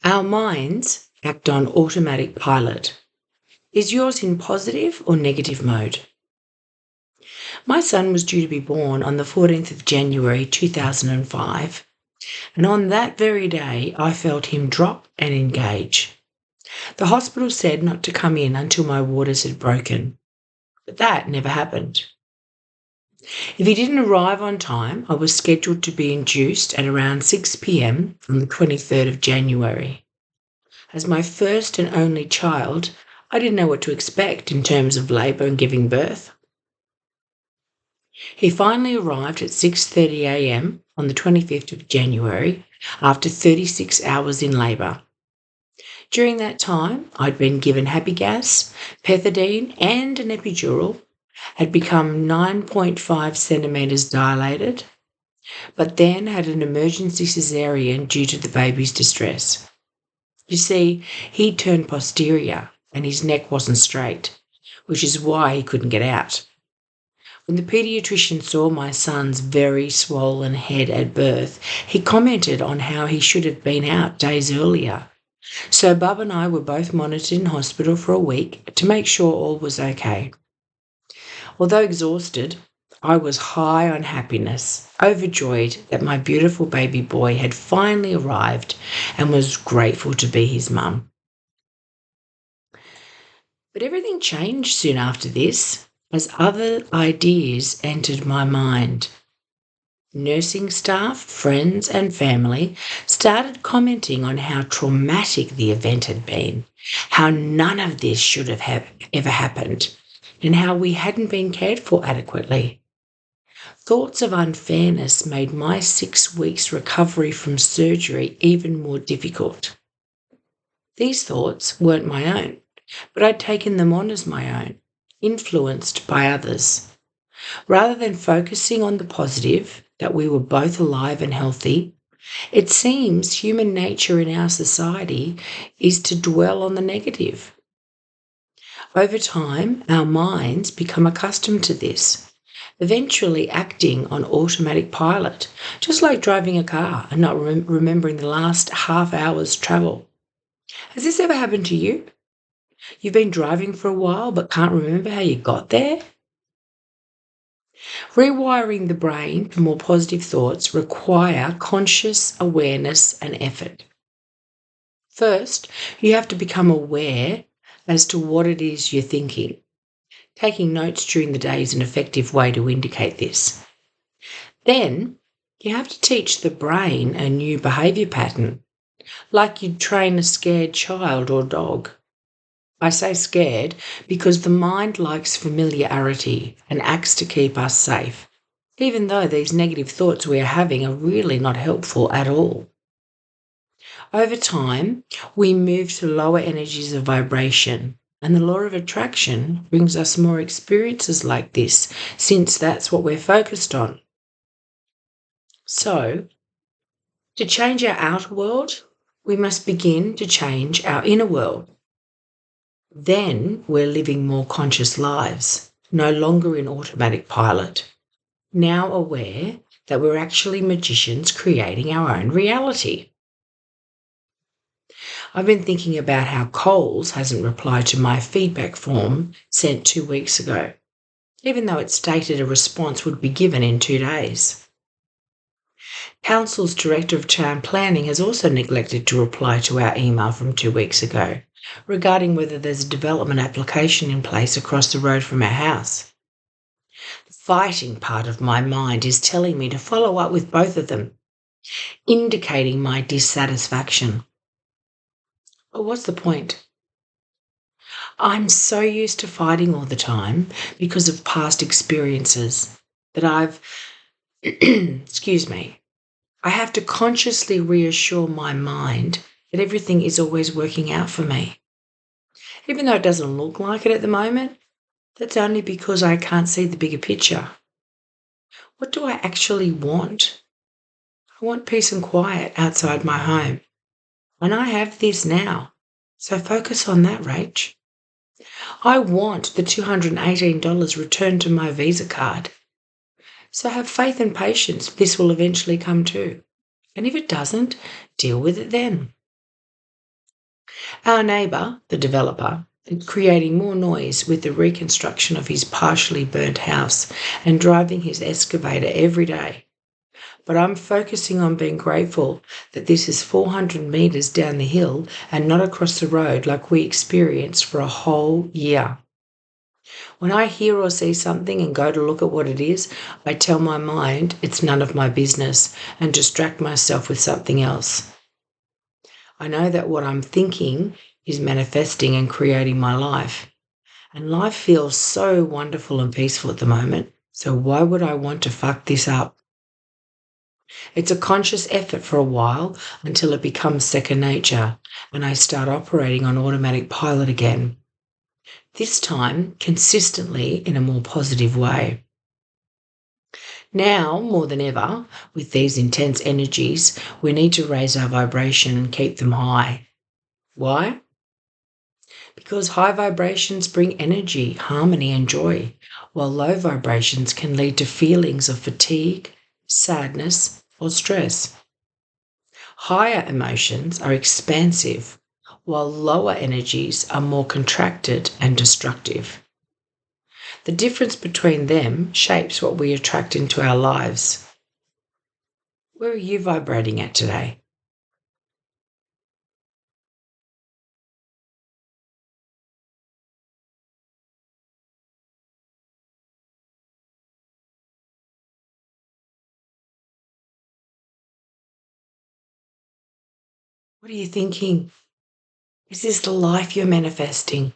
Our minds act on automatic pilot. Is yours in positive or negative mode? My son was due to be born on the 14th of January 2005, and on that very day I felt him drop and engage. The hospital said not to come in until my waters had broken, but that never happened. If he didn't arrive on time, I was scheduled to be induced at around 6 p.m. on the 23rd of January. As my first and only child, I didn't know what to expect in terms of labour and giving birth. He finally arrived at 6:30 a.m. on the 25th of January after 36 hours in labour. During that time, I'd been given happy gas, pethidine and an epidural, had become 9.5 centimetres dilated, but then had an emergency caesarean due to the baby's distress. You see, he'd turned posterior and his neck wasn't straight, which is why he couldn't get out. When the paediatrician saw my son's very swollen head at birth, he commented on how he should have been out days earlier. So Bub and I were both monitored in hospital for a week to make sure all was okay. Although exhausted, I was high on happiness, overjoyed that my beautiful baby boy had finally arrived and was grateful to be his mum. But everything changed soon after this as other ideas entered my mind. Nursing staff, friends, and family started commenting on how traumatic the event had been, how none of this should have ever happened, and how we hadn't been cared for adequately. Thoughts of unfairness made my 6 weeks recovery from surgery even more difficult. These thoughts weren't my own, but I'd taken them on as my own, influenced by others. Rather than focusing on the positive, that we were both alive and healthy, it seems human nature in our society is to dwell on the negative. Over time, our minds become accustomed to this, eventually acting on automatic pilot, just like driving a car and not remembering the last half hour's travel. Has this ever happened to you? You've been driving for a while but can't remember how you got there? Rewiring the brain to more positive thoughts require conscious awareness and effort. First, you have to become aware as to what it is you're thinking. Taking notes during the day is an effective way to indicate this. Then, you have to teach the brain a new behaviour pattern, like you'd train a scared child or dog. I say scared because the mind likes familiarity and acts to keep us safe, even though these negative thoughts we are having are really not helpful at all. Over time, we move to lower energies of vibration, and the law of attraction brings us more experiences like this, since that's what we're focused on. So, to change our outer world, we must begin to change our inner world. Then we're living more conscious lives, no longer in automatic pilot, now aware that we're actually magicians creating our own reality. I've been thinking about how Coles hasn't replied to my feedback form sent 2 weeks ago, even though it stated a response would be given in 2 days. Council's Director of Town Planning has also neglected to reply to our email from 2 weeks ago regarding whether there's a development application in place across the road from our house. The fighting part of my mind is telling me to follow up with both of them, indicating my dissatisfaction. But what's the point? I'm so used to fighting all the time because of past experiences that excuse me, I have to consciously reassure my mind that everything is always working out for me. Even though it doesn't look like it at the moment, that's only because I can't see the bigger picture. What do I actually want? I want peace and quiet outside my home. And I have this now. So focus on that, Rach. I want the $218 returned to my Visa card. So have faith and patience. This will eventually come too. And if it doesn't, deal with it then. Our neighbour, the developer, is creating more noise with the reconstruction of his partially burnt house and driving his excavator every day. But I'm focusing on being grateful that this is 400 metres down the hill and not across the road like we experienced for a whole year. When I hear or see something and go to look at what it is, I tell my mind it's none of my business and distract myself with something else. I know that what I'm thinking is manifesting and creating my life. And life feels so wonderful and peaceful at the moment. So why would I want to fuck this up? It's a conscious effort for a while until it becomes second nature and I start operating on automatic pilot again. This time, consistently in a more positive way. Now, more than ever, with these intense energies, we need to raise our vibration and keep them high. Why? Because high vibrations bring energy, harmony, and joy, while low vibrations can lead to feelings of fatigue, sadness, or stress. Higher emotions are expansive, while lower energies are more contracted and destructive. The difference between them shapes what we attract into our lives. Where are you vibrating at today? What are you thinking? Is this the life you're manifesting?